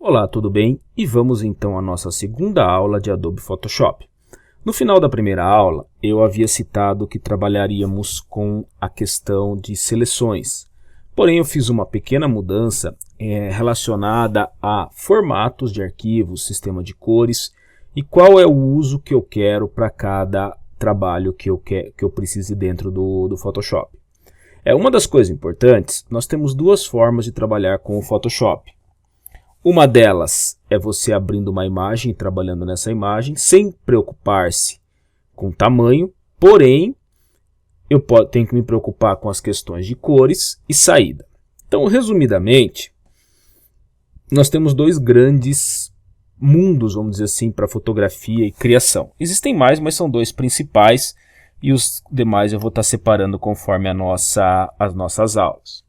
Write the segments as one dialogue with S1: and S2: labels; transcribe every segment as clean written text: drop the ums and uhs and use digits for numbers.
S1: Olá, tudo bem? E vamos então à nossa segunda aula de Adobe Photoshop. No final da primeira aula, eu havia citado que trabalharíamos com a questão de seleções. Porém, eu fiz uma pequena mudança relacionada a formatos de arquivos, sistema de cores e qual é o uso que eu quero para cada trabalho que eu precise dentro do Photoshop. Uma das coisas importantes, nós temos duas formas de trabalhar com o Photoshop. Uma delas é você abrindo uma imagem e trabalhando nessa imagem sem preocupar-se com tamanho, porém eu tenho que me preocupar com as questões de cores e saída. Então, resumidamente, nós temos dois grandes mundos, vamos dizer assim, para fotografia e criação. Existem mais, mas são dois principais e os demais eu vou estar separando conforme as nossas aulas.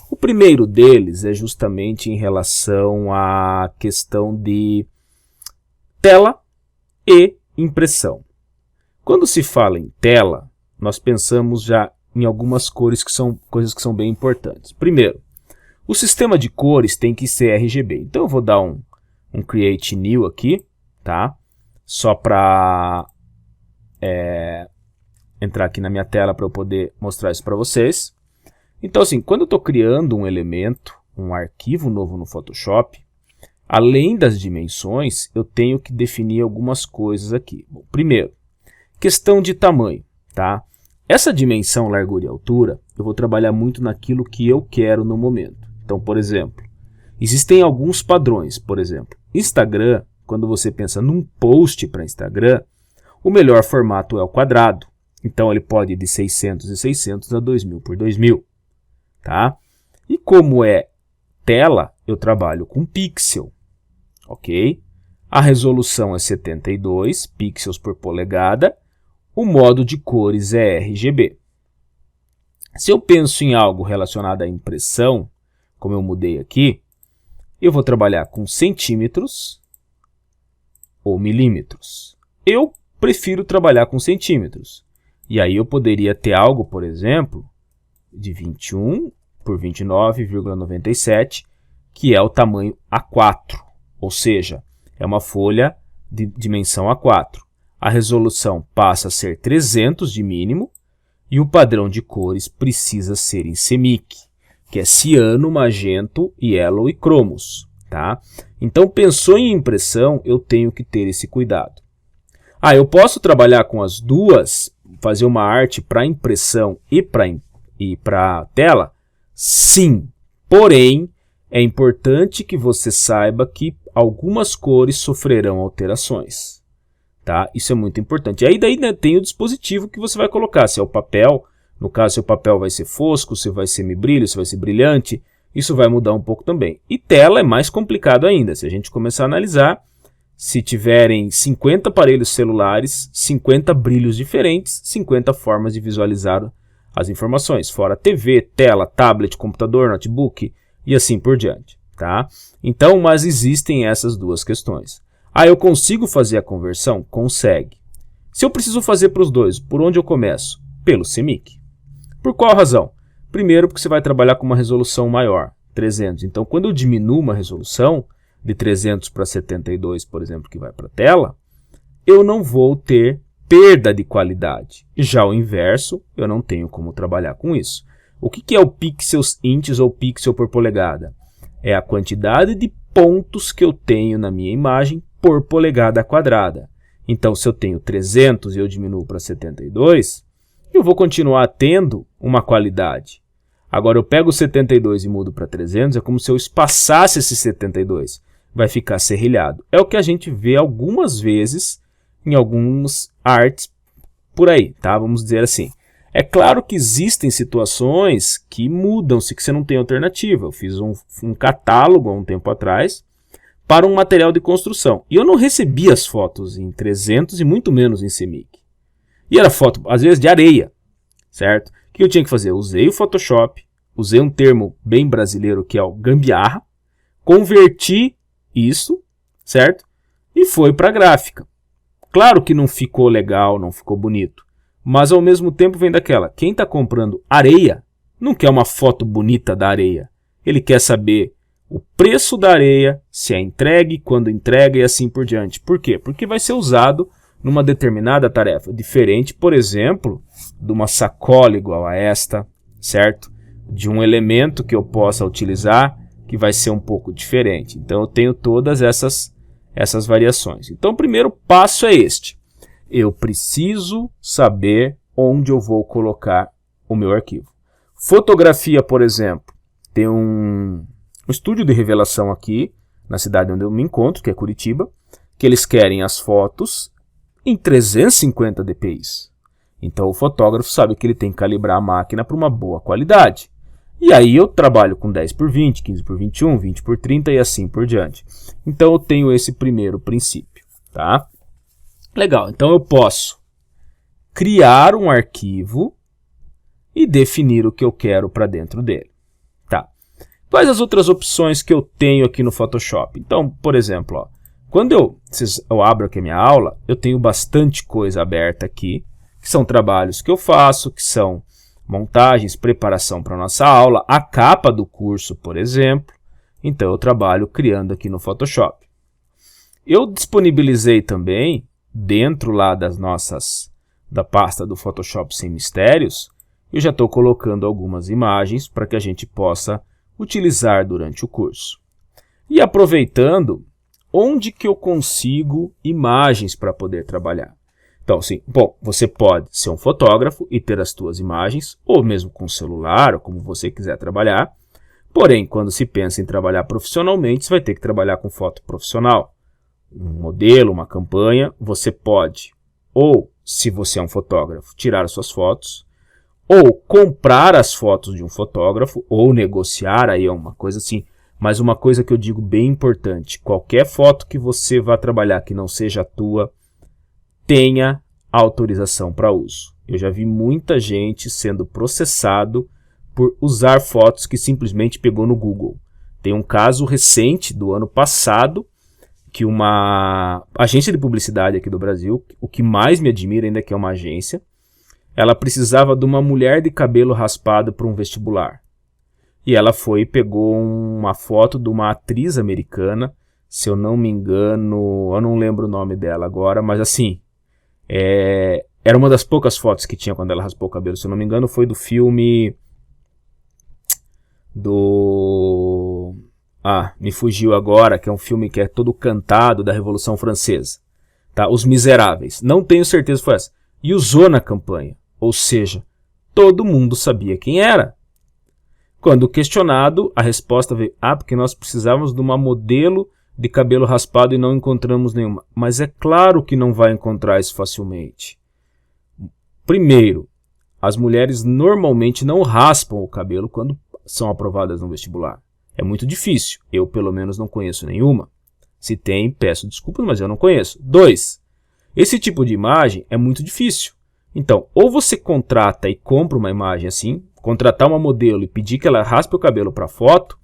S1: O primeiro deles é justamente em relação à questão de tela e impressão. Quando se fala em tela, nós pensamos já em algumas coisas que são bem importantes. Primeiro, o sistema de cores tem que ser RGB. Então eu vou dar um Create New aqui, tá? Só para entrar aqui na minha tela para eu poder mostrar isso para vocês. Então, assim, quando eu estou criando um elemento, um arquivo novo no Photoshop, além das dimensões, eu tenho que definir algumas coisas aqui. Bom, primeiro, questão de tamanho, tá? Essa dimensão, largura e altura, eu vou trabalhar muito naquilo que eu quero no momento. Então, por exemplo, existem alguns padrões. Por exemplo, Instagram, quando você pensa num post para Instagram, o melhor formato é o quadrado. Então, ele pode ir de 600 e 600 a 2000 por 2000. Tá? E como é tela, eu trabalho com pixel, ok? A resolução é 72 pixels por polegada, o modo de cores é RGB. Se eu penso em algo relacionado à impressão, como eu mudei aqui, eu vou trabalhar com centímetros ou milímetros. Eu prefiro trabalhar com centímetros. E aí eu poderia ter algo, por exemplo, de 21 por 29,97, que é o tamanho A4, ou seja, é uma folha de dimensão A4. A resolução passa a ser 300 de mínimo e o padrão de cores precisa ser em CMYK, que é ciano, magento, yellow e cromos. Tá? Então, pensou em impressão, eu tenho que ter esse cuidado. Eu posso trabalhar com as duas, fazer uma arte para impressão e para tela? Sim, porém, é importante que você saiba que algumas cores sofrerão alterações. Tá? Isso é muito importante. E aí daí, né, tem o dispositivo que você vai colocar, se é o papel, no caso se o papel vai ser fosco, se vai ser semibrilho, se vai ser brilhante, isso vai mudar um pouco também. E tela é mais complicado ainda, se a gente começar a analisar, se tiverem 50 aparelhos celulares, 50 brilhos diferentes, 50 formas de visualizar as informações, fora TV, tela, tablet, computador, notebook e assim por diante. Tá? Então, mas existem essas duas questões. Eu consigo fazer a conversão? Consegue. Se eu preciso fazer para os dois, por onde eu começo? Pelo CMYK. Por qual razão? Primeiro, porque você vai trabalhar com uma resolução maior, 300. Então, quando eu diminuo uma resolução de 300 para 72, por exemplo, que vai para a tela, eu não vou ter perda de qualidade. Já o inverso, eu não tenho como trabalhar com isso. O que é o pixels inches ou pixel por polegada? É a quantidade de pontos que eu tenho na minha imagem por polegada quadrada. Então, se eu tenho 300 e eu diminuo para 72, eu vou continuar tendo uma qualidade. Agora, eu pego o 72 e mudo para 300, é como se eu espaçasse esse 72. Vai ficar serrilhado. É o que a gente vê algumas vezes em algumas artes por aí, tá? Vamos dizer assim. É claro que existem situações que mudam-se, que você não tem alternativa. Eu fiz um catálogo há um tempo atrás para um material de construção. E eu não recebi as fotos em 300 e muito menos em CMYK. E era foto, às vezes, de areia, certo? O que eu tinha que fazer? Eu usei o Photoshop, usei um termo bem brasileiro que é o gambiarra, converti isso, certo? E foi para a gráfica. Claro que não ficou legal, não ficou bonito, mas ao mesmo tempo vem daquela, quem está comprando areia não quer uma foto bonita da areia, ele quer saber o preço da areia, se é entregue, quando entrega e assim por diante. Por quê? Porque vai ser usado numa determinada tarefa. Diferente, por exemplo, de uma sacola igual a esta, certo? De um elemento que eu possa utilizar que vai ser um pouco diferente. Então eu tenho todas essas variações. Então o primeiro passo é este. Eu preciso saber onde eu vou colocar o meu arquivo. Fotografia, por exemplo, tem um estúdio de revelação aqui na cidade onde eu me encontro, que é Curitiba, que eles querem as fotos em 350 dpi. Então o fotógrafo sabe que ele tem que calibrar a máquina para uma boa qualidade. E aí eu trabalho com 10x20, 15x21, 20x30 e assim por diante. Então eu tenho esse primeiro princípio, tá? Legal, então eu posso criar um arquivo e definir o que eu quero para dentro dele. Tá. Quais as outras opções que eu tenho aqui no Photoshop? Então, por exemplo, ó, quando eu abro aqui a minha aula, eu tenho bastante coisa aberta aqui, que são trabalhos que eu faço, que são montagens, preparação para a nossa aula, a capa do curso, por exemplo. Então eu trabalho criando aqui no Photoshop. Eu disponibilizei também, dentro lá da pasta do Photoshop Sem Mistérios, eu já estou colocando algumas imagens para que a gente possa utilizar durante o curso. E aproveitando, onde que eu consigo imagens para poder trabalhar? Então, sim, bom, você pode ser um fotógrafo e ter as suas imagens, ou mesmo com celular, ou como você quiser trabalhar. Porém, quando se pensa em trabalhar profissionalmente, você vai ter que trabalhar com foto profissional. Um modelo, uma campanha, você pode, ou se você é um fotógrafo, tirar as suas fotos, ou comprar as fotos de um fotógrafo, ou negociar, aí é uma coisa assim. Mas uma coisa que eu digo bem importante, qualquer foto que você vá trabalhar que não seja a tua, tenha autorização para uso. Eu já vi muita gente sendo processado por usar fotos que simplesmente pegou no Google. Tem um caso recente do ano passado, que uma agência de publicidade aqui do Brasil, o que mais me admira ainda que é uma agência, ela precisava de uma mulher de cabelo raspado para um vestibular. E ela foi e pegou uma foto de uma atriz americana, se eu não me engano, eu não lembro o nome dela agora, mas assim, era uma das poucas fotos que tinha quando ela raspou o cabelo, se eu não me engano, foi do filme me fugiu agora, que é um filme que é todo cantado da Revolução Francesa. Tá? Os Miseráveis. Não tenho certeza se foi essa. E usou na campanha. Ou seja, todo mundo sabia quem era. Quando questionado, a resposta veio, porque nós precisávamos de uma modelo de cabelo raspado e não encontramos nenhuma. Mas é claro que não vai encontrar isso facilmente. Primeiro, as mulheres normalmente não raspam o cabelo quando são aprovadas no vestibular. É muito difícil. Eu, pelo menos, não conheço nenhuma. Se tem, peço desculpas, mas eu não conheço. 2. Esse tipo de imagem é muito difícil. Então, ou você contrata e compra uma imagem assim, contratar uma modelo e pedir que ela raspe o cabelo para foto,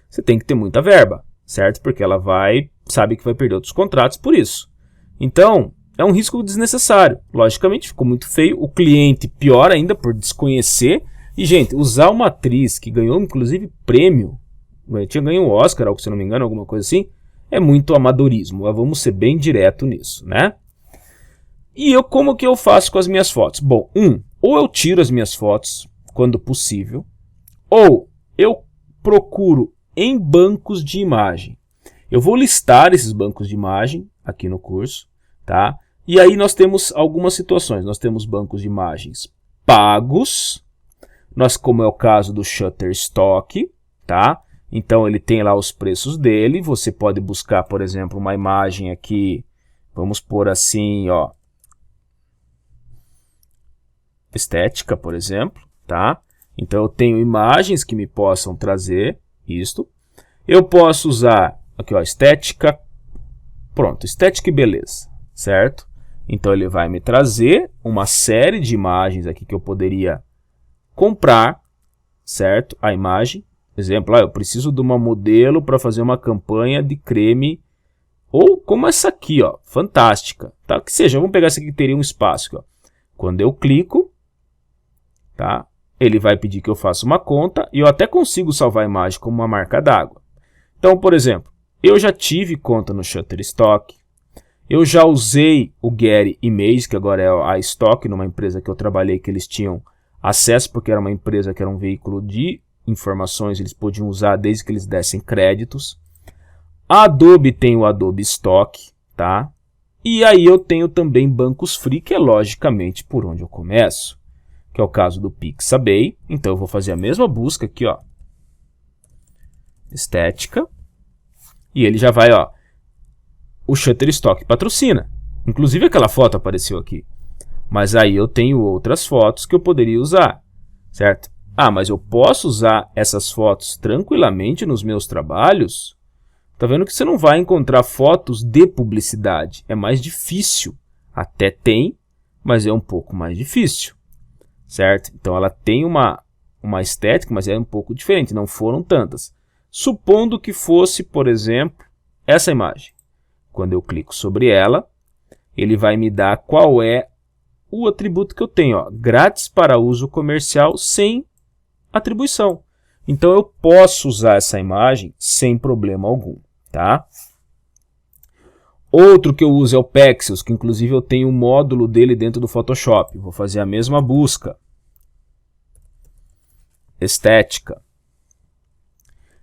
S1: você tem que ter muita verba, certo? Porque ela sabe que vai perder outros contratos por isso. Então, é um risco desnecessário. Logicamente, ficou muito feio. O cliente, pior ainda, por desconhecer. E, gente, usar uma atriz que ganhou, inclusive, prêmio, tinha ganho um Oscar, algo, se não me engano, alguma coisa assim, é muito amadorismo. Mas vamos ser bem direto nisso, né? E como que eu faço com as minhas fotos? Bom, ou eu tiro as minhas fotos quando possível, ou eu procuro em bancos de imagem. Eu vou listar esses bancos de imagem aqui no curso, tá? E aí nós temos algumas situações. Nós temos bancos de imagens pagos, como é o caso do Shutterstock, tá? Então ele tem lá os preços dele. Você pode buscar, por exemplo, uma imagem aqui, vamos pôr assim, ó, estética, por exemplo, tá? Então eu tenho imagens que me possam trazer isto. Eu posso usar aqui, ó, estética, pronto, estética e beleza, certo? Então ele vai me trazer uma série de imagens aqui que eu poderia comprar, certo? A imagem, exemplo, eu preciso de uma modelo para fazer uma campanha de creme, ou como essa aqui, ó, fantástica, tá? Que seja, vamos pegar essa aqui que teria um espaço, aqui, ó. Quando eu clico, tá? Ele vai pedir que eu faça uma conta e eu até consigo salvar a imagem como uma marca d'água. Então, por exemplo, eu já tive conta no Shutterstock, eu já usei o Getty Image, que agora é a Stock, numa empresa que eu trabalhei, que eles tinham acesso, porque era uma empresa que era um veículo de informações, eles podiam usar desde que eles dessem créditos. A Adobe tem o Adobe Stock, tá? E aí eu tenho também bancos free, que é logicamente por onde eu começo, que é o caso do Pixabay. Então eu vou fazer a mesma busca aqui, ó, estética, e ele já vai, ó, o Shutterstock patrocina. Inclusive aquela foto apareceu aqui. Mas aí eu tenho outras fotos que eu poderia usar, certo? Ah, mas eu posso usar essas fotos tranquilamente nos meus trabalhos? Tá vendo que você não vai encontrar fotos de publicidade. É mais difícil. Até tem, mas é um pouco mais difícil, certo? Então ela tem uma estética, mas é um pouco diferente. Não foram tantas. Supondo que fosse, por exemplo, essa imagem. Quando eu clico sobre ela, ele vai me dar qual é o atributo que eu tenho, ó, grátis para uso comercial sem atribuição. Então eu posso usar essa imagem sem problema algum, tá? Outro que eu uso é o Pexels, que inclusive eu tenho um módulo dele dentro do Photoshop. Vou fazer a mesma busca. Estética.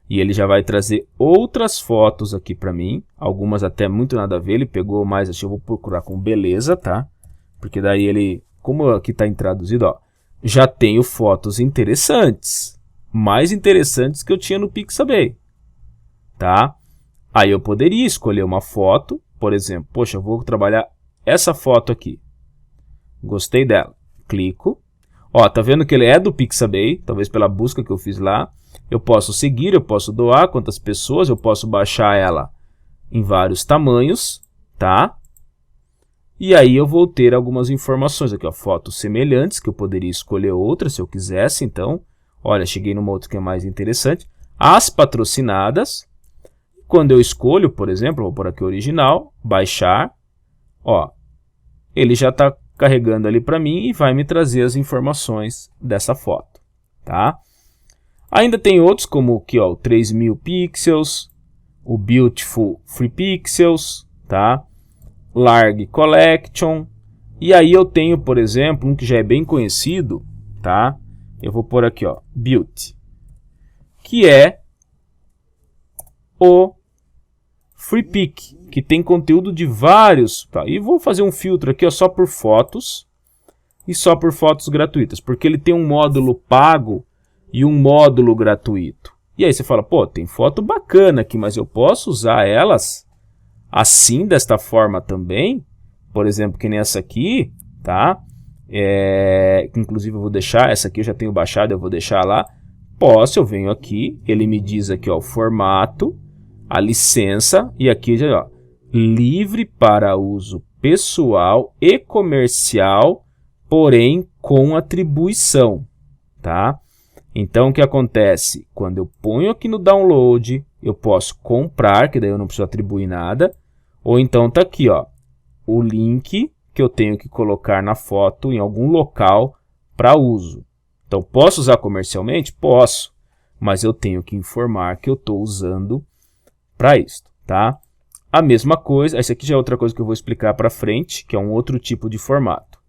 S1: E ele já vai trazer outras fotos aqui para mim, algumas até muito nada a ver, ele pegou mais, acho que eu vou procurar com beleza, tá? Porque daí ele, como aqui está traduzido, ó, já tenho fotos interessantes, mais interessantes que eu tinha no Pixabay, tá? Aí eu poderia escolher uma foto, por exemplo, poxa, eu vou trabalhar essa foto aqui, gostei dela, clico, ó, tá vendo que ele é do Pixabay, talvez pela busca que eu fiz lá. Eu posso seguir, eu posso doar quantas pessoas, eu posso baixar ela em vários tamanhos, tá? E aí eu vou ter algumas informações aqui, ó, fotos semelhantes, que eu poderia escolher outras se eu quisesse. Então, olha, cheguei numa outra que é mais interessante. As patrocinadas, quando eu escolho, por exemplo, vou pôr aqui original, baixar, ó, ele já está carregando ali para mim e vai me trazer as informações dessa foto, tá? Ainda tem outros, como aqui, ó, o 3000 pixels, o Beautiful Free Pixels, tá? Large Collection. E aí eu tenho, por exemplo, um que já é bem conhecido, tá? Eu vou pôr aqui, ó, Beauty, que é o Free Pick, que tem conteúdo de vários, tá? E vou fazer um filtro aqui, ó, só por fotos e só por fotos gratuitas, porque ele tem um módulo pago e um módulo gratuito. E aí você fala, pô, tem foto bacana aqui, mas eu posso usar elas assim, desta forma também? Por exemplo, que nem essa aqui, tá? Inclusive eu vou deixar, essa aqui eu já tenho baixado, eu vou deixar lá. Posso, eu venho aqui, ele me diz aqui, ó, o formato, a licença, e aqui já, ó, livre para uso pessoal e comercial, porém com atribuição, tá? Então, o que acontece? Quando eu ponho aqui no download, eu posso comprar, que daí eu não preciso atribuir nada. Ou então tá aqui, ó, o link que eu tenho que colocar na foto em algum local para uso. Então, posso usar comercialmente? Posso. Mas eu tenho que informar que eu estou usando para isso, tá? A mesma coisa, essa aqui já é outra coisa que eu vou explicar para frente, que é um outro tipo de formato.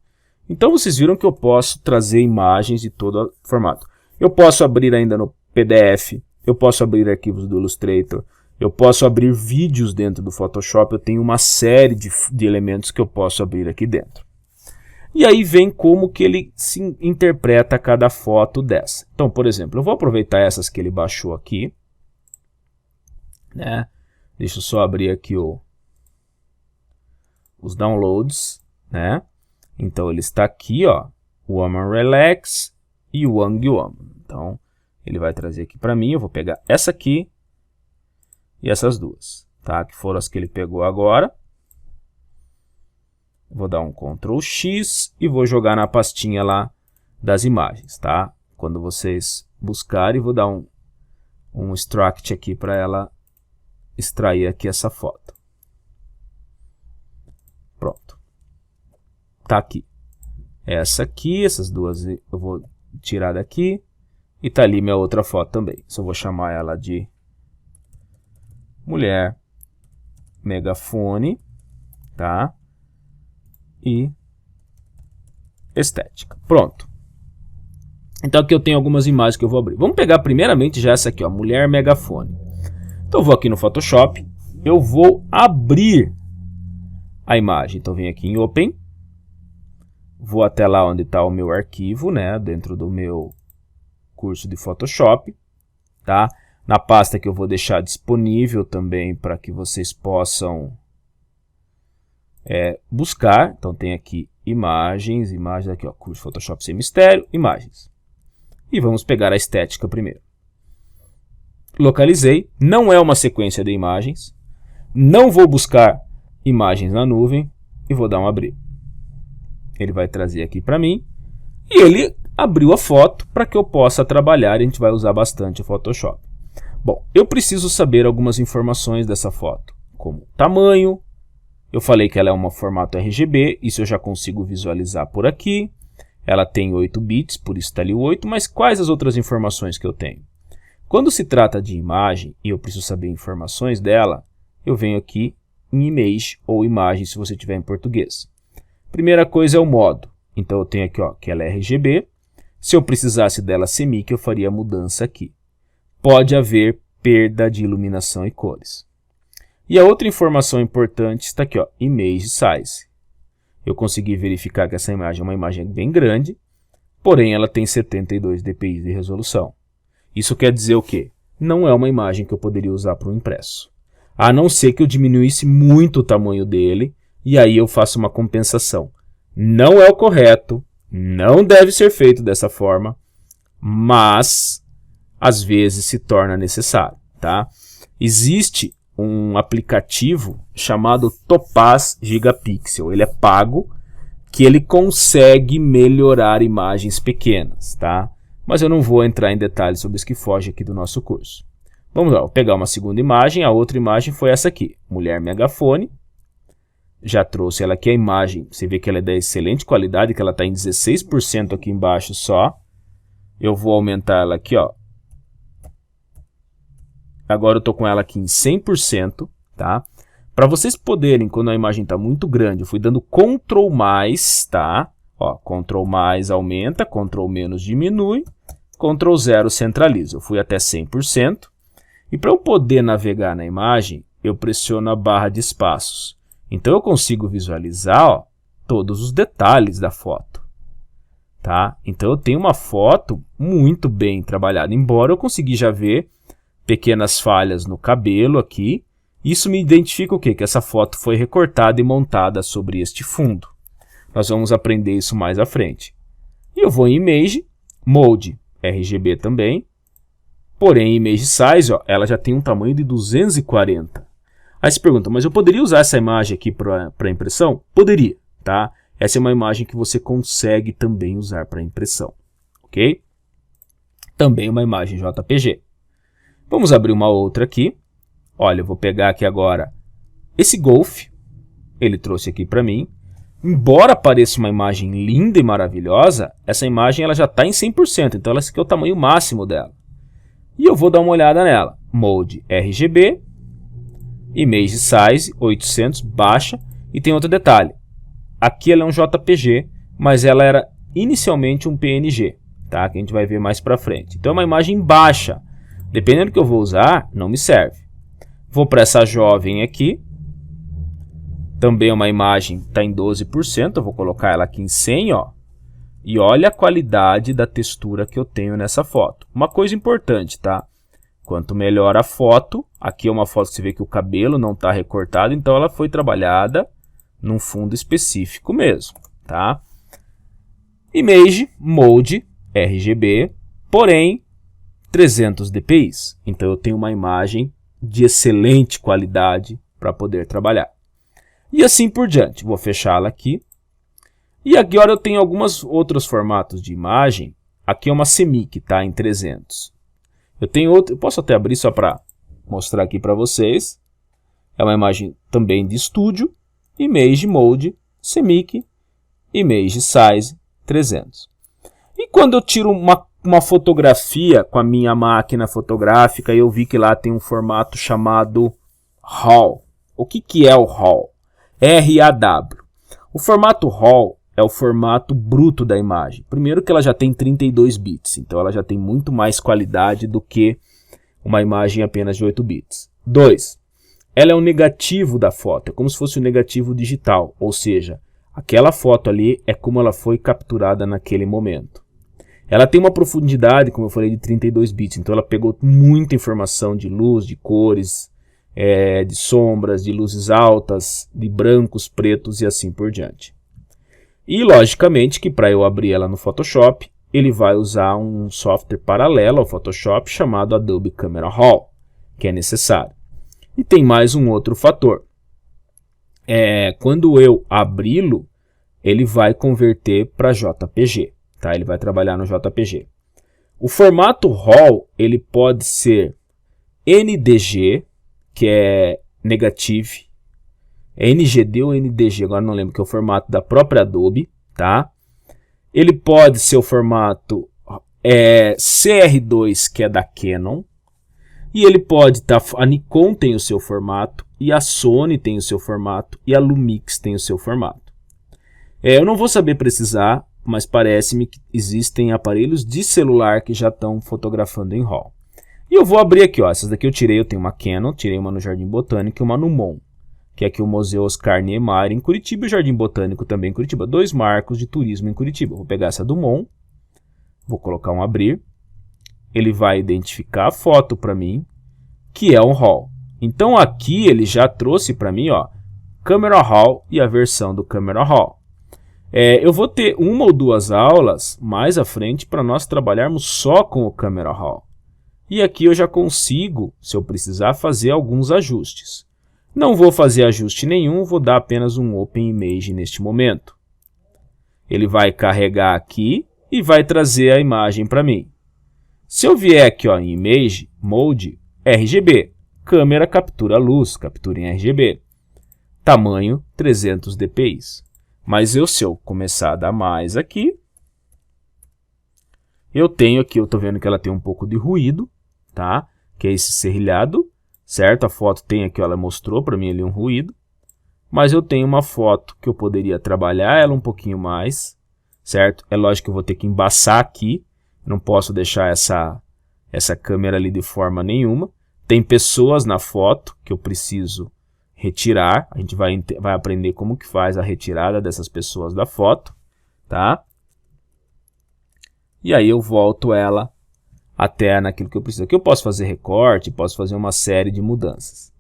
S1: Então, vocês viram que eu posso trazer imagens de todo formato. Eu posso abrir ainda no PDF, eu posso abrir arquivos do Illustrator, eu posso abrir vídeos dentro do Photoshop, eu tenho uma série de elementos que eu posso abrir aqui dentro. E aí vem como que ele se interpreta cada foto dessa. Então, por exemplo, eu vou aproveitar essas que ele baixou aqui, né? Deixa eu só abrir aqui os downloads, né? Então, ele está aqui, ó, Woman Relax e o Wang Woman. Então, ele vai trazer aqui para mim. Eu vou pegar essa aqui e essas duas, tá? Que foram as que ele pegou agora. Vou dar um Ctrl X e vou jogar na pastinha lá das imagens, tá? Quando vocês buscarem, vou dar um extract aqui para ela extrair aqui essa foto. Pronto. Tá aqui. Essa aqui, essas duas eu vou tirar daqui. E tá ali minha outra foto também. Só vou chamar ela de mulher, megafone, tá? E estética. Pronto. Então aqui eu tenho algumas imagens que eu vou abrir. Vamos pegar primeiramente já essa aqui, ó, mulher megafone. Então eu vou aqui no Photoshop, eu vou abrir a imagem. Então venho aqui em Open, vou até lá onde está o meu arquivo, né, dentro do meu curso de Photoshop, tá? Na pasta que eu vou deixar disponível também para que vocês possam buscar. Então tem aqui imagens, imagens aqui, ó, curso Photoshop sem mistério, imagens. E vamos pegar a estética primeiro. Localizei, não é uma sequência de imagens, não vou buscar imagens na nuvem e vou dar um abrir. Ele vai trazer aqui para mim e ele abriu a foto para que eu possa trabalhar. A gente vai usar bastante o Photoshop. Bom, eu preciso saber algumas informações dessa foto, como tamanho. Eu falei que ela é um formato RGB, isso eu já consigo visualizar por aqui. Ela tem 8 bits, por isso está ali o 8, mas quais as outras informações que eu tenho? Quando se trata de imagem e eu preciso saber informações dela, eu venho aqui em Image ou Imagem, se você tiver em português. Primeira coisa é o modo. Então eu tenho aqui, ó, que ela é RGB. Se eu precisasse dela CMYK, eu faria a mudança aqui. Pode haver perda de iluminação e cores. E a outra informação importante está aqui, ó, Image Size. Eu consegui verificar que essa imagem é uma imagem bem grande, porém ela tem 72 dpi de resolução. Isso quer dizer o quê? Não é uma imagem que eu poderia usar para um impresso. A não ser que eu diminuísse muito o tamanho dele, e aí eu faço uma compensação. Não é o correto, não deve ser feito dessa forma, mas às vezes se torna necessário, tá? Existe um aplicativo chamado Topaz Gigapixel. Ele é pago, que ele consegue melhorar imagens pequenas, tá? Mas eu não vou entrar em detalhes sobre isso que foge aqui do nosso curso. Vamos lá, vou pegar uma segunda imagem. A outra imagem foi essa aqui, mulher megafone. Já trouxe ela aqui, a imagem, você vê que ela é da excelente qualidade, que ela está em 16% aqui embaixo só. Eu vou aumentar ela aqui, ó. Agora eu estou com ela aqui em 100%, tá? Para vocês poderem, quando a imagem está muito grande, eu fui dando Ctrl+, tá? Ó, Ctrl+ aumenta, Ctrl- diminui, Ctrl+ centraliza. Eu fui até 100%. E para eu poder navegar na imagem, eu pressiono a barra de espaços. Então eu consigo visualizar, ó, todos os detalhes da foto, tá? Então eu tenho uma foto muito bem trabalhada, embora eu consegui já ver pequenas falhas no cabelo aqui. Isso me identifica o quê? Que essa foto foi recortada e montada sobre este fundo. Nós vamos aprender isso mais à frente. E eu vou em Image, Mode, RGB também. Porém, Image Size, ó, ela já tem um tamanho de 240. Aí você pergunta, mas eu poderia usar essa imagem aqui para impressão? Poderia, tá? Essa é uma imagem que você consegue também usar para impressão, ok? Também uma imagem JPG. Vamos abrir uma outra aqui. Olha, eu vou pegar aqui agora esse Golf. Ele trouxe aqui para mim. Embora pareça uma imagem linda e maravilhosa, essa imagem ela já está em 100%. Então, esse aqui é o tamanho máximo dela. E eu vou dar uma olhada nela. Mode RGB. Image Size 800, baixa. E tem outro detalhe. Aqui ela é um JPG, mas ela era inicialmente um PNG, tá? Que a gente vai ver mais para frente. Então é uma imagem baixa. Dependendo do que eu vou usar, não me serve. Vou para essa jovem aqui. Também uma imagem está em 12%. Eu vou colocar ela aqui em 100, ó. E olha a qualidade da textura que eu tenho nessa foto. Uma coisa importante, tá? Quanto melhor a foto, aqui é uma foto que você vê que o cabelo não está recortado, então ela foi trabalhada num fundo específico mesmo, tá? Image, Mode, RGB, porém 300 dpi. Então eu tenho uma imagem de excelente qualidade para poder trabalhar. E assim por diante. Vou fechá-la aqui. E agora eu tenho alguns outros formatos de imagem. Aqui é uma CMYK, tá? Em 300. Eu tenho outro, eu posso até abrir só para mostrar aqui para vocês. É uma imagem também de estúdio. Image Mode, CMYK, Image Size 300. E quando eu tiro uma fotografia com a minha máquina fotográfica, eu vi que lá tem um formato chamado RAW. O que é o RAW? R-A-W. O formato RAW é o formato bruto da imagem. Primeiro que ela já tem 32 bits, então ela já tem muito mais qualidade do que uma imagem apenas de 8 bits. 2. Ela é um negativo da foto, é como se fosse um negativo digital, ou seja, aquela foto ali é como ela foi capturada naquele momento. Ela tem uma profundidade, como eu falei, de 32 bits, então ela pegou muita informação de luz, de cores, de sombras, de luzes altas, de brancos, pretos e assim por diante. E logicamente que para eu abrir ela no Photoshop, ele vai usar um software paralelo ao Photoshop chamado Adobe Camera Raw, que é necessário. E tem mais um outro fator. Quando eu abri-lo, ele vai converter para JPG. Tá? Ele vai trabalhar no JPG. O formato RAW ele pode ser NDG, que é Negative, NGD ou NDG, agora não lembro, que é o formato da própria Adobe. Tá? Ele pode ser o formato CR2, que é da Canon. E ele pode estar, a Nikon tem o seu formato, e a Sony tem o seu formato, e a Lumix tem o seu formato. Eu não vou saber precisar, mas parece-me que existem aparelhos de celular que já estão fotografando em RAW. E eu vou abrir aqui, ó, essas daqui eu tenho uma Canon, tirei uma no Jardim Botânico e uma no MON, que é aqui o Museu Oscar Niemeyer em Curitiba e o Jardim Botânico também em Curitiba. 2 marcos de turismo em Curitiba. Vou pegar essa do MON, vou colocar um abrir. Ele vai identificar a foto para mim, que é um RAW. Então aqui ele já trouxe para mim, ó, Camera Raw e a versão do Camera Raw. Eu vou ter uma ou duas aulas mais à frente para nós trabalharmos só com o Camera Raw. E aqui eu já consigo, se eu precisar, fazer alguns ajustes. Não vou fazer ajuste nenhum, vou dar apenas um Open Image neste momento. Ele vai carregar aqui e vai trazer a imagem para mim. Se eu vier aqui, ó, em Image Mode, RGB, câmera captura luz, captura em RGB, tamanho 300 dpi. Mas se eu começar a dar mais aqui, eu tenho aqui, eu estou vendo que ela tem um pouco de ruído, tá? Que é esse serrilhado, certo? A foto tem aqui, ó, ela mostrou para mim ali um ruído, mas eu tenho uma foto que eu poderia trabalhar ela um pouquinho mais, certo? É lógico que eu vou ter que embaçar aqui, não posso deixar essa câmera ali de forma nenhuma. Tem pessoas na foto que eu preciso retirar. A gente vai aprender como que faz a retirada dessas pessoas da foto, tá? E aí eu volto ela até naquilo que eu preciso. Aqui eu posso fazer recorte, posso fazer uma série de mudanças,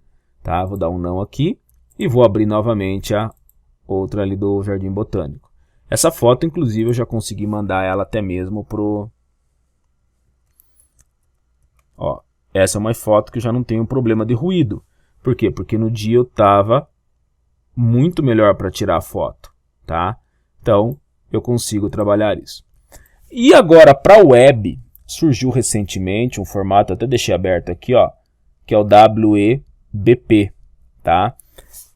S1: tá? Vou dar um não aqui e vou abrir novamente a outra ali do Jardim Botânico. Essa foto, inclusive, eu já consegui mandar ela até mesmo pro... Ó, essa é uma foto que eu já não tenho problema de ruído. Por quê? Porque no dia eu estava muito melhor para tirar a foto, tá? Então, eu consigo trabalhar isso. E agora, para a web, surgiu recentemente um formato, até deixei aberto aqui, ó, que é o WEBP, tá?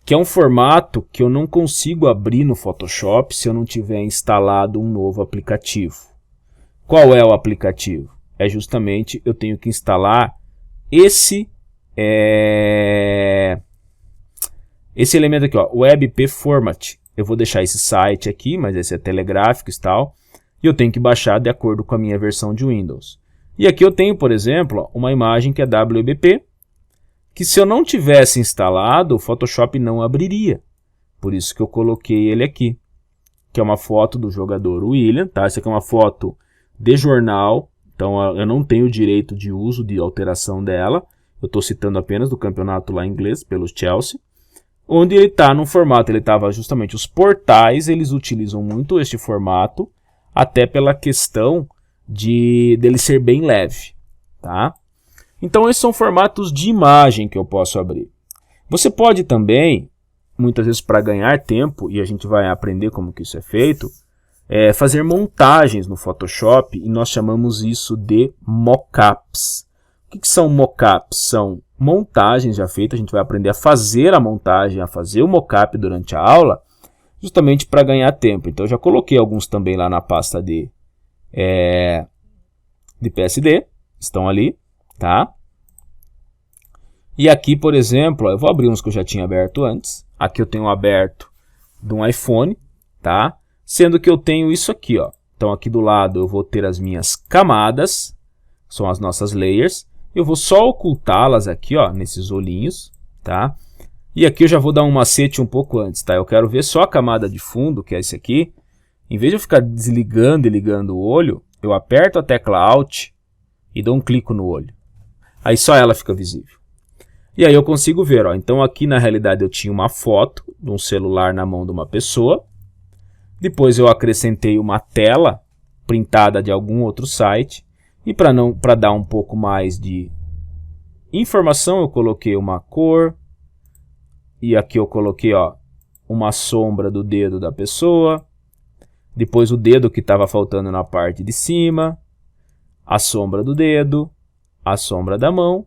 S1: Que é um formato que eu não consigo abrir no Photoshop se eu não tiver instalado um novo aplicativo. Qual é o aplicativo? É justamente, eu tenho que instalar esse elemento aqui, ó, WebP Format. Eu vou deixar esse site aqui, mas esse é telegráfico e tal. E eu tenho que baixar de acordo com a minha versão de Windows. E aqui eu tenho, por exemplo, ó, uma imagem que é WebP, que se eu não tivesse instalado, o Photoshop não abriria. Por isso que eu coloquei ele aqui, que é uma foto do jogador William, tá? Essa aqui é uma foto de jornal. Então eu não tenho direito de uso, de alteração dela. Eu estou citando apenas do campeonato lá em inglês, pelo Chelsea. Onde ele está no formato, ele estava justamente, os portais, eles utilizam muito este formato, até pela questão dele ser bem leve, tá? Então esses são formatos de imagem que eu posso abrir. Você pode também, muitas vezes para ganhar tempo, e a gente vai aprender como que isso é feito, fazer montagens no Photoshop, e nós chamamos isso de mockups. O que são mockups? São montagens já feitas, a gente vai aprender a fazer a montagem, a fazer o mockup durante a aula, justamente para ganhar tempo. Então eu já coloquei alguns também lá na pasta de PSD, estão ali, tá? E aqui, por exemplo, ó, eu vou abrir uns que eu já tinha aberto antes. Aqui eu tenho aberto de um iPhone, tá? Sendo que eu tenho isso aqui, ó. Então aqui do lado eu vou ter as minhas camadas, são as nossas layers. Eu vou só ocultá-las aqui, ó, nesses olhinhos, tá? E aqui eu já vou dar um macete um pouco antes, tá? Eu quero ver só a camada de fundo, que é esse aqui. Em vez de eu ficar desligando e ligando o olho, eu aperto a tecla Alt e dou um clique no olho. Aí só ela fica visível. E aí eu consigo ver, ó. Então aqui na realidade eu tinha uma foto de um celular na mão de uma pessoa. Depois eu acrescentei uma tela printada de algum outro site. E para dar um pouco mais de informação, eu coloquei uma cor. E aqui eu coloquei, ó, uma sombra do dedo da pessoa. Depois o dedo que estava faltando na parte de cima. A sombra do dedo. A sombra da mão.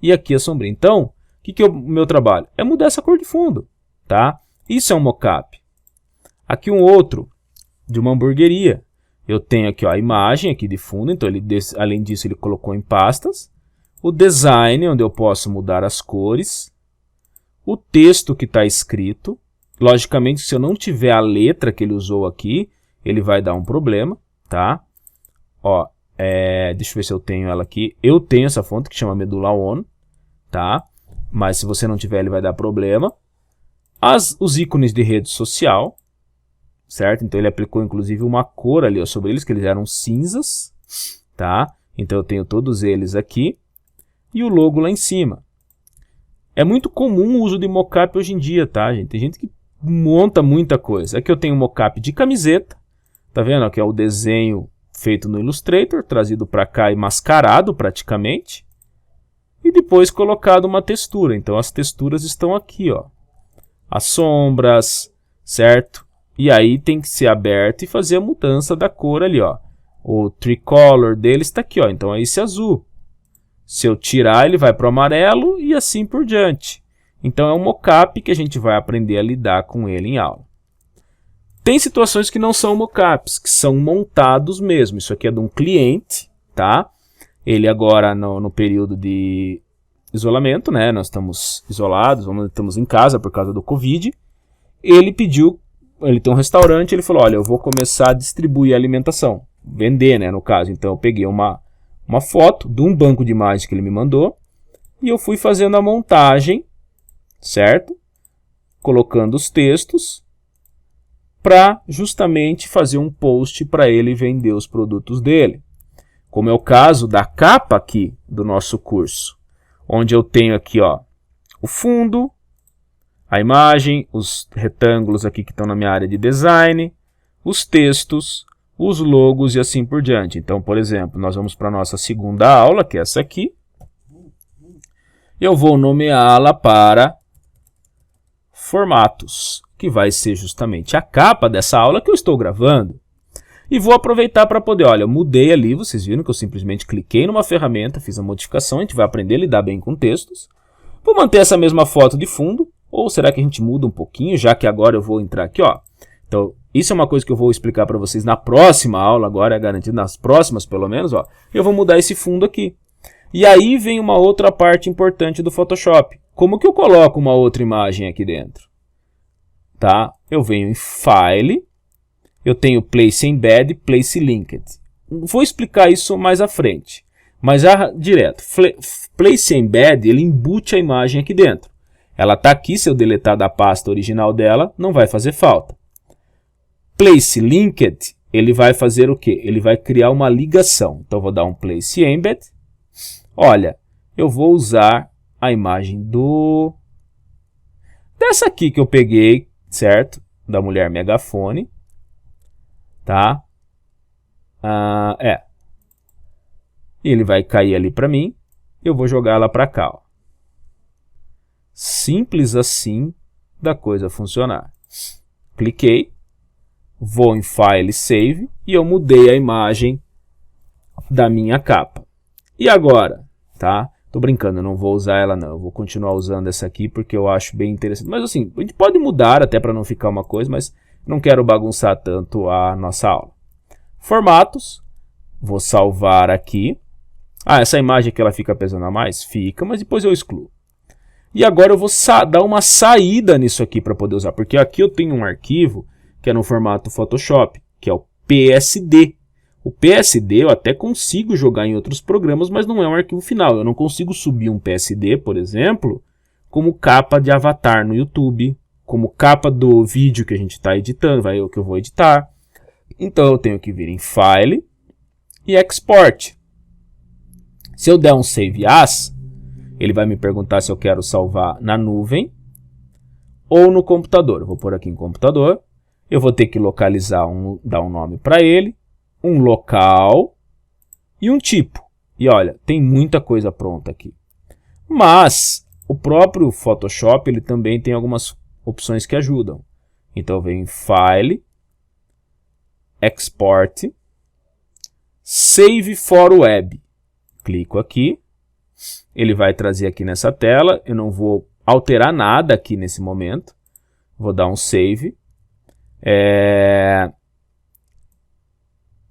S1: E aqui a sombrinha. Então, o que é o meu trabalho? É mudar essa cor de fundo, tá? Isso é um mockup. Aqui um outro, de uma hamburgueria. Eu tenho aqui, ó, a imagem aqui de fundo, então além disso ele colocou em pastas. O design, onde eu posso mudar as cores. O texto que está escrito. Logicamente, se eu não tiver a letra que ele usou aqui, ele vai dar um problema, tá? Ó, deixa eu ver se eu tenho ela aqui. Eu tenho essa fonte que chama Medula On, tá? Mas se você não tiver, ele vai dar problema. Os ícones de rede social, certo? Então ele aplicou inclusive uma cor ali, ó, sobre eles, que eles eram cinzas, tá? Então eu tenho todos eles aqui. E o logo lá em cima. É muito comum o uso de mockup hoje em dia, tá, gente? Tem gente que monta muita coisa. Aqui eu tenho um mockup de camiseta, tá vendo? Aqui é o desenho feito no Illustrator, trazido para cá e mascarado praticamente. E depois colocado uma textura. Então as texturas estão aqui, ó. As sombras, certo? E aí tem que ser aberto e fazer a mudança da cor ali, ó. O tricolor dele está aqui, ó. Então é esse azul. Se eu tirar, ele vai para o amarelo e assim por diante. Então é um mockup que a gente vai aprender a lidar com ele em aula. Tem situações que não são mockups, que são montados mesmo. Isso aqui é de um cliente, tá? Ele agora no período de isolamento, né? Nós estamos isolados, estamos em casa por causa do Covid. Ele pediu, ele tem um restaurante, ele falou, olha, eu vou começar a distribuir alimentação. Vender, né, no caso. Então eu peguei uma foto de um banco de imagens que ele me mandou e eu fui fazendo a montagem, certo? Colocando os textos para justamente fazer um post para ele vender os produtos dele. Como é o caso da capa aqui do nosso curso, onde eu tenho aqui, ó, o fundo, a imagem, os retângulos aqui que estão na minha área de design, os textos, os logos e assim por diante. Então, por exemplo, nós vamos para a nossa segunda aula, que é essa aqui. Eu vou nomeá-la para formatos, que vai ser justamente a capa dessa aula que eu estou gravando. E vou aproveitar para poder, olha, eu mudei ali, vocês viram que eu simplesmente cliquei numa ferramenta, fiz a modificação, a gente vai aprender a lidar bem com textos. Vou manter essa mesma foto de fundo, ou será que a gente muda um pouquinho, já que agora eu vou entrar aqui, ó. Então, isso é uma coisa que eu vou explicar para vocês na próxima aula, agora é garantido, nas próximas pelo menos, ó. Eu vou mudar esse fundo aqui. E aí vem uma outra parte importante do Photoshop. Como que eu coloco uma outra imagem aqui dentro? Tá? Eu venho em File, eu tenho Place Embed, Place Linked. Vou explicar isso mais à frente. Mas já direto, Place Embed, ele embute a imagem aqui dentro. Ela está aqui, se eu deletar da pasta original dela, não vai fazer falta. Place Linked, ele vai fazer o quê? Ele vai criar uma ligação. Então, vou dar um Place Embed. Olha, eu vou usar a imagem dessa aqui que eu peguei, certo? Da mulher megafone. Tá? E ele vai cair ali para mim. Eu vou jogar ela para cá, ó. Simples assim da coisa funcionar. Cliquei. Vou em File Save e eu mudei a imagem da minha capa. E agora, tá? Tô brincando, eu não vou usar ela não. Eu vou continuar usando essa aqui porque eu acho bem interessante. Mas assim, a gente pode mudar até para não ficar uma coisa, mas não quero bagunçar tanto a nossa aula. Formatos. Vou salvar aqui. Essa imagem aqui ela fica pesando a mais? Fica, mas depois eu excluo. E agora eu vou dar uma saída nisso aqui para poder usar, porque aqui eu tenho um arquivo que é no formato Photoshop, que é o PSD. O PSD eu até consigo jogar em outros programas, mas não é um arquivo final. Eu não consigo subir um PSD, por exemplo, como capa de avatar no YouTube, como capa do vídeo que a gente está editando, que eu vou editar. Então eu tenho que vir em File e Export. Se eu der um Save As, ele vai me perguntar se eu quero salvar na nuvem ou no computador. Eu vou pôr aqui em computador. Eu vou ter que localizar, dar um nome para ele, um local e um tipo. E olha, tem muita coisa pronta aqui. Mas o próprio Photoshop ele também tem algumas opções que ajudam. Então eu venho em File, Export, Save for Web. Clico aqui. Ele vai trazer aqui nessa tela. Eu não vou alterar nada aqui nesse momento. Vou dar um Save.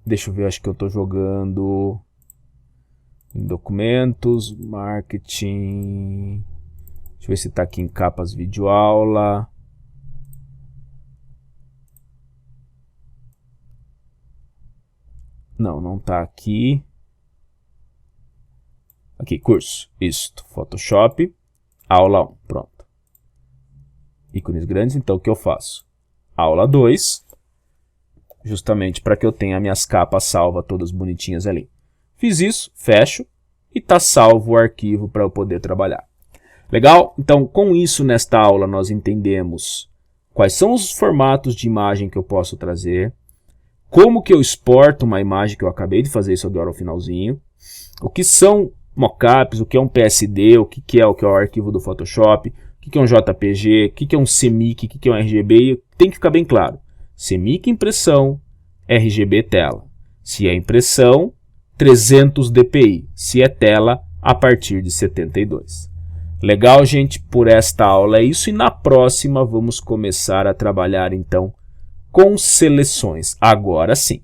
S1: Deixa eu ver, acho que eu estou jogando em documentos, marketing. Deixa eu ver se está aqui em capas videoaula. Não está aqui. Aqui, curso. Isto, Photoshop, aula 1, pronto. Ícones grandes, então o que eu faço? Aula 2, justamente para que eu tenha minhas capas salvas todas bonitinhas ali. Fiz isso, fecho e está salvo o arquivo para eu poder trabalhar. Legal? Então, com isso, nesta aula, nós entendemos quais são os formatos de imagem que eu posso trazer, como que eu exporto uma imagem que eu acabei de fazer isso agora ao finalzinho, o que são mockups, o que é um PSD, o que é o arquivo do Photoshop, o que é um JPG, o que é um CMYK, o que é um RGB, tem que ficar bem claro. CMYK impressão, RGB tela. Se é impressão, 300 dpi. Se é tela, a partir de 72. Legal, gente? Por esta aula é isso. E na próxima vamos começar a trabalhar, então, com seleções. Agora sim.